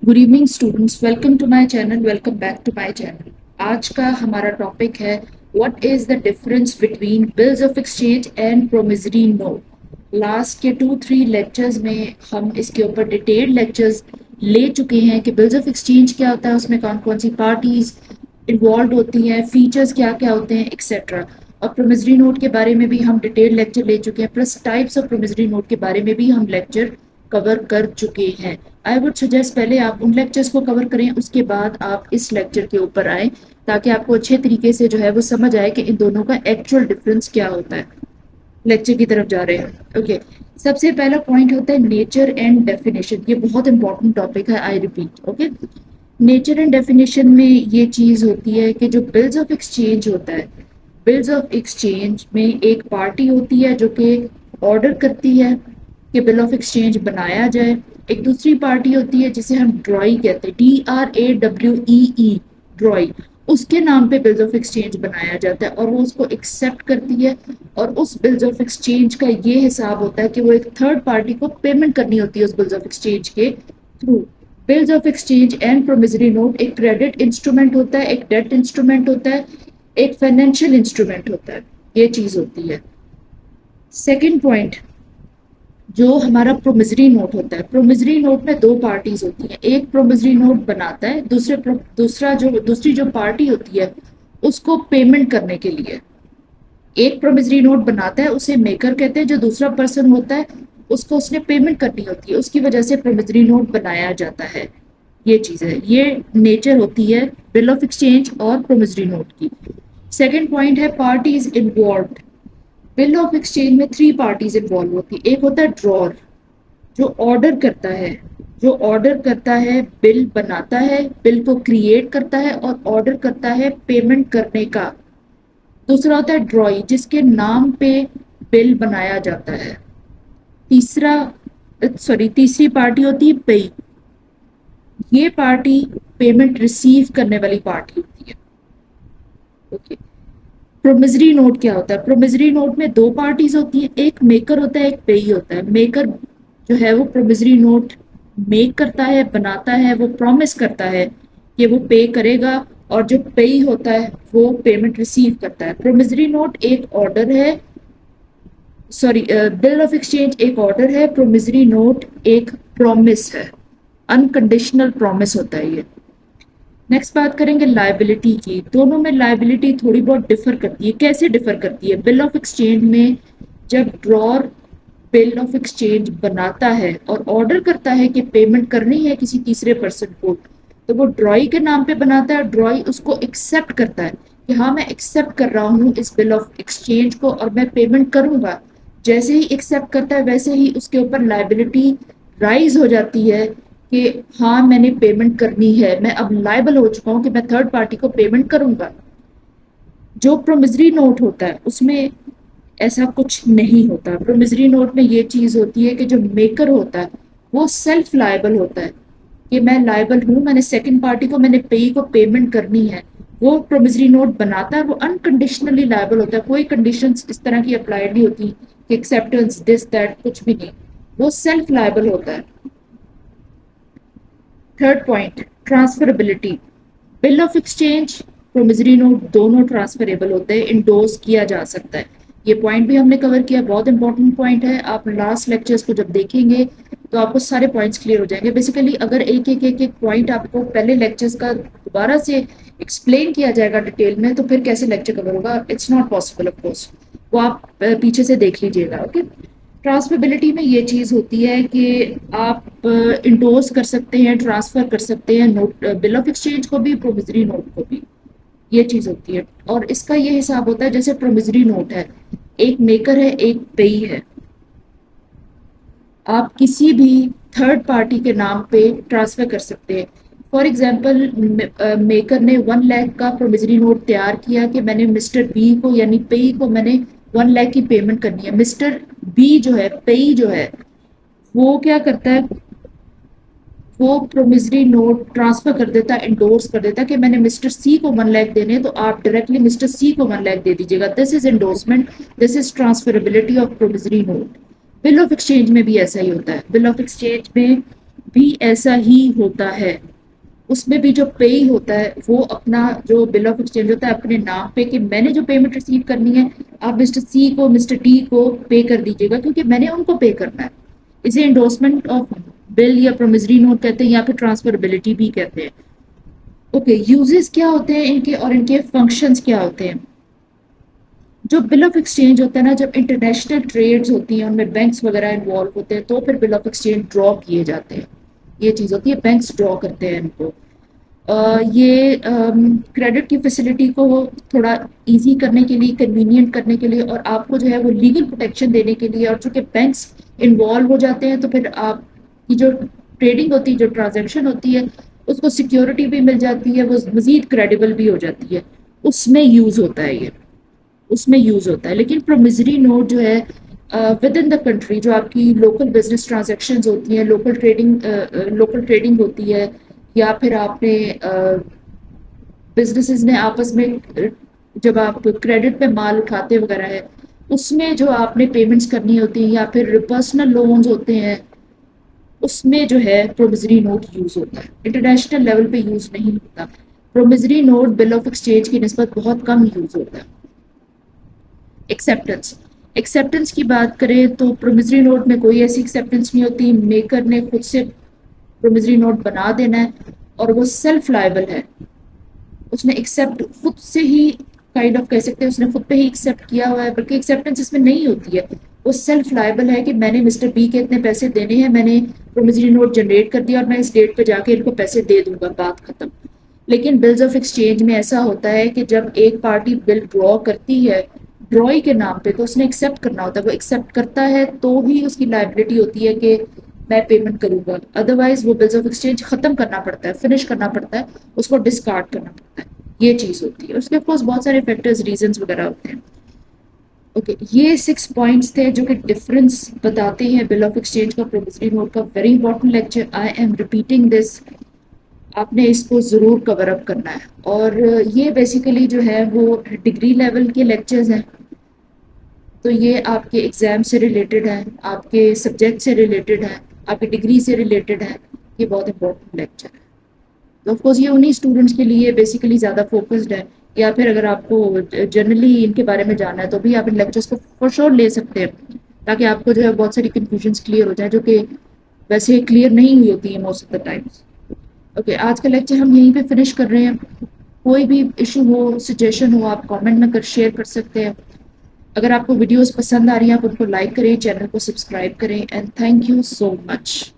Good evening students, welcome to my channel. Welcome back to my channel. आज का हमारा topic है what is the difference between bills of exchange and promissory note. Last के 2-3 lectures में हम इसके ऊपर डिटेल्ड लेक्चर्स ले चुके हैं कि बिल्स ऑफ एक्सचेंज क्या होता है, उसमें कौन कौन सी पार्टीज इन्वॉल्व होती हैं, फीचर्स क्या क्या होते हैं, एक्सेट्रा। और प्रोमिसरी नोट के बारे में भी हम डिटेल लेक्चर ले चुके हैं, plus types of promissory note के बारे में भी हम लेक्चर कवर कर चुके हैं। आई वुड सजेस्ट पहले आप उन लेक्चर्स को कवर करें, उसके बाद आप इस लेक्चर के ऊपर आए, ताकि आपको अच्छे तरीके से जो है वो समझ आए कि इन दोनों का एक्चुअल डिफरेंस क्या होता है। लेक्चर की तरफ जा रहे हैं। ओके, सबसे पहला पॉइंट होता है नेचर एंड डेफिनेशन। ये बहुत इंपॉर्टेंट टॉपिक है, I repeat. Okay, nature and definition में ये चीज होती है कि जो बिल्स ऑफ एक्सचेंज होता है, बिल्स ऑफ एक्सचेंज में एक पार्टी होती है जो कि ऑर्डर करती है कि बिल ऑफ एक्सचेंज बनाया जाए। एक दूसरी पार्टी होती है जिसे हम ड्रॉई कहते हैं, DRAWEE, ड्रॉई। उसके नाम पे बिल्स ऑफ एक्सचेंज बनाया जाता है और वो उसको एक्सेप्ट करती है, और उस बिल्स ऑफ एक्सचेंज का ये हिसाब होता है कि वो एक थर्ड पार्टी को पेमेंट करनी होती है उस बिल्स ऑफ एक्सचेंज के through. Bills of exchange and promissory note एक क्रेडिट इंस्ट्रूमेंट होता है, एक डेट इंस्ट्रूमेंट होता है, एक फाइनेंशियल इंस्ट्रूमेंट होता है। ये चीज होती है। सेकंड पॉइंट, जो हमारा प्रोमिसरी नोट होता है, प्रोमिसरी नोट में दो पार्टीज होती हैं। एक प्रोमिसरी नोट बनाता है, दूसरी जो पार्टी होती है उसको पेमेंट करने के लिए। एक प्रोमिसरी नोट बनाता है, उसे मेकर कहते हैं। जो दूसरा पर्सन होता है उसको उसने पेमेंट करनी होती है, उसकी वजह से प्रोमिसरी नोट बनाया जाता है। ये चीज है, ये नेचर होती है बिल ऑफ एक्सचेंज और प्रोमिसरी नोट की। सेकेंड पॉइंट है parties involve. Bill of exchange में 3 पार्टीज इन्वॉल्व होती है। एक होता है ड्रॉर, जो ऑर्डर करता है, बिल बनाता है, बिल को क्रिएट करता है और ऑर्डर करता है पेमेंट करने का। दूसरा होता है ड्रॉई, जिसके नाम पे बिल बनाया जाता है। तीसरी पार्टी होती है पेई। ये पार्टी पेमेंट रिसीव करने वाली पार्टी होती है। ओके, प्रोमिसरी नोट क्या होता है? प्रोमिसरी नोट में दो पार्टीज होती हैं, एक मेकर होता है, एक पेई होता है। मेकर जो है वो प्रोमिसरी नोट मेक करता है, बनाता है, वो प्रॉमिस करता है कि वो पे करेगा, और जो पेई होता है वो पेमेंट रिसीव करता है। प्रोमिसरी नोट एक ऑर्डर है, बिल ऑफ एक्सचेंज एक ऑर्डर है, प्रोमिसरी नोट एक प्रॉमिस है, अनकंडीशनल प्रॉमिस होता है ये। नेक्स्ट बात करेंगे लायबिलिटी की। दोनों में लायबिलिटी थोड़ी बहुत डिफर करती है। कैसे डिफर करती है? बिल ऑफ एक्सचेंज में जब ड्रॉर बिल ऑफ एक्सचेंज बनाता है और ऑर्डर करता है कि पेमेंट करनी है किसी तीसरे पर्सन को, तो वो ड्रॉई के नाम पे बनाता है। ड्रॉई उसको एक्सेप्ट करता है कि हाँ, मैं एक्सेप्ट कर रहा हूँ इस बिल ऑफ एक्सचेंज को और मैं पेमेंट करूंगा। जैसे ही एक्सेप्ट करता है वैसे ही उसके ऊपर लायबिलिटी राइज हो जाती है कि हाँ, मैंने पेमेंट करनी है, मैं अब लायबल हो चुका हूँ कि मैं थर्ड पार्टी को पेमेंट करूंगा। जो प्रोमिसरी नोट होता है उसमें ऐसा कुछ नहीं होता। प्रोमिसरी नोट में ये चीज होती है कि जो मेकर होता है वो सेल्फ लायबल होता है कि मैं लायबल हूँ, मैंने सेकंड पार्टी को, मैंने पेई को पेमेंट करनी है। वो प्रोमिसरी नोट बनाता है, वो अनकंडीशनली लायबल होता है। कोई कंडीशंस इस तरह की अप्लाइड नहीं होती कि एक्सेप्टेंस दिस दैट, कुछ भी नहीं। वो सेल्फ लायबल होता है। Third point, transferability. Bill of exchange, promissory note दोनों ट्रांसफरेबल होते हैं, इंडोर्स किया जा सकता है। ये पॉइंट भी हमने कवर किया, बहुत इंपॉर्टेंट पॉइंट है। आप लास्ट लेक्चर्स को जब देखेंगे तो आपको सारे पॉइंट्स क्लियर हो जाएंगे। बेसिकली अगर एक पॉइंट आपको पहले लेक्चर्स का दोबारा से एक्सप्लेन किया जाएगा डिटेल में, तो फिर कैसे लेक्चर कवर होगा? It's not possible of course. वो आप पीछे से देख लीजिएगा। ओके, ट्रांसफरेबिलिटी में ये चीज होती है कि आप इंडोर्स कर सकते हैं, ट्रांसफर कर सकते हैं नोट, बिल ऑफ एक्सचेंज को भी, प्रोमिसरी नोट को भी। ये चीज होती है। और इसका ये हिसाब होता है, जैसे प्रोमिसरी नोट है, एक मेकर है, एक पेई है। आप किसी भी थर्ड पार्टी के नाम पे ट्रांसफर कर सकते हैं। फॉर एग्जाम्पल, मेकर ने 1 लाख का प्रोमिसरी नोट तैयार किया कि मैंने मिस्टर बी को, यानी पेई को, मैंने 1 लाख की पेमेंट करनी है। मिस्टर बी जो है, पेई जो है, वो क्या करता है? वो प्रोमिसरी नोट ट्रांसफर कर देता है, इंडोर्स कर देता है कि मैंने मिस्टर सी को 1 लाख देने हैं, तो आप डायरेक्टली मिस्टर सी को 1 लाख दे दीजिएगा। This is endorsement, this is transferability of promissory note. Bill of exchange में भी ऐसा ही होता है। बिल ऑफ एक्सचेंज में بھی ایسا ہی ہوتا ہے. اس میں بھی جو پے ہوتا ہے وہ اپنا جو بل آف ایکسچینج ہوتا ہے اپنے نام پہ کہ میں نے جو پیمنٹ ریسیو کرنی ہے آپ مسٹر سی کو مسٹر ڈی کو پے کر دیجیے گا کیونکہ میں نے ان کو پے کرنا ہے. اسے انڈورسمنٹ آف بل یا پرومزری نوٹ کہتے ہیں یا پھر ٹرانسفربلٹی بھی کہتے ہیں. اوکے یوزز کیا ہوتے ہیں ان کے اور ان کے فنکشنز کیا ہوتے ہیں. جو بل آف ایکسچینج ہوتا ہے نا جب انٹرنیشنل ٹریڈز ہوتی ہیں ان میں بینکس وغیرہ انوالو ہوتے ہیں تو پھر بل آف ایکسچینج ڈرا کیے جاتے ہیں. یہ چیز ہوتی ہے بینکس ڈرا کرتے ہیں ان کو. یہ کریڈٹ کی فیسلٹی کو تھوڑا ایزی کرنے کے لیے کنوینئنٹ کرنے کے لیے اور آپ کو جو ہے وہ لیگل پروٹیکشن دینے کے لیے اور چونکہ بینکس انوالو ہو جاتے ہیں تو پھر آپ کی جو ٹریڈنگ ہوتی ہے جو ٹرانزیکشن ہوتی ہے اس کو سیکیورٹی بھی مل جاتی ہے وہ مزید کریڈیبل بھی ہو جاتی ہے. اس میں یوز ہوتا ہے یہ اس میں یوز ہوتا ہے. لیکن پرومزری نوٹ جو ہے ود ان دا کنٹری جو آپ کی لوکل بزنس ٹرانزیکشنز ہوتی ہیں لوکل ٹریڈنگ ہوتی ہے یا پھر آپ نے بزنسز نے آپس میں جب آپ کریڈٹ پہ مال اٹھاتے وغیرہ ہے اس میں جو آپ نے پیمنٹس کرنی ہوتی ہیں یا پھر پرسنل لونز ہوتے ہیں اس میں جو ہے پرومزری نوٹ یوز ہوتا ہے. انٹرنیشنل لیول پہ یوز نہیں ہوتا. Promissory note bill of exchange کی نسبت بہت کم یوز ہوتا ہے. ایکسیپٹنس کی بات کریں تو پرومزری نوٹ میں کوئی ایسی ایکسیپٹنس نہیں ہوتی. میکر نے خود سے پرومزری نوٹ بنا دینا ہے اور وہ سیلف لائبل ہے. اس نے ایکسیپٹ خود سے ہی کائنڈ آف کہہ سکتے ہیں اس نے خود پہ ہی ایکسیپٹ کیا ہوا ہے بلکہ ایکسیپٹنس اس میں نہیں ہوتی ہے. وہ سیلف لائبل ہے کہ میں نے مسٹر بی کے اتنے پیسے دینے ہیں میں نے پرومزری نوٹ جنریٹ کر دیا اور میں اس ڈیٹ پہ جا کے ان کو پیسے دے دوں گا بات ختم. لیکن بلز آف ایکسچینج میں ایسا ہوتا ہے کہ جب ایک پارٹی بل ڈرا کرتی ہے ڈرائی کے نام پہ تو اس نے ایکسیپٹ کرنا ہوتا ہے. وہ ایکسیپٹ کرتا ہے تو ہی اس کی لائبلٹی ہوتی ہے کہ میں پیمنٹ کروں گا. ادروائز وہ بلز آف ایکسچینج ختم کرنا پڑتا ہے فنش کرنا پڑتا ہے اس کو ڈسکارڈ کرنا پڑتا ہے. یہ چیز ہوتی ہے. اس کے پاس بہت سارے فیکٹرز ریزنز وغیرہ ہوتے ہیں. اوکے یہ 6 پوائنٹس تھے جو کہ ڈفرنس بتاتے ہیں بل آف ایکسچینج کا پرومزری نوٹ کا. Very important lecture I am repeating this. آپ نے اس کو ضرور کور اپ کرنا ہے. اور یہ بیسیکلی جو ہے وہ ڈگری لیول کے لیکچرز ہیں تو یہ آپ کے ایگزام سے ریلیٹڈ ہیں آپ کے سبجیکٹ سے ریلیٹڈ ہیں آپ کی ڈگری سے ریلیٹڈ ہیں. یہ بہت امپورٹنٹ لیکچر ہے. تو آف کورس یہ انہیں اسٹوڈنٹس کے لیے بیسیکلی زیادہ فوکسڈ ہے یا پھر اگر آپ کو جنرلی ان کے بارے میں جاننا ہے تو بھی آپ ان لیکچرز کو فور شور لے سکتے ہیں تاکہ آپ کو جو ہے بہت ساری کنفیوژنس کلیئر ہو جائیں جو کہ ویسے کلیئر نہیں ہوئی ہوتی ہیں most of the Times. Okay آج کا لیکچر ہم یہیں پہ فنش کر رہے ہیں. کوئی بھی ایشو ہو سجیشن ہو آپ کامنٹ میں شیئر کر سکتے ہیں. اگر آپ کو ویڈیوز پسند آ رہی ہیں آپ ان کو لائک کریں چینل کو سبسکرائب کریں and thank you so much.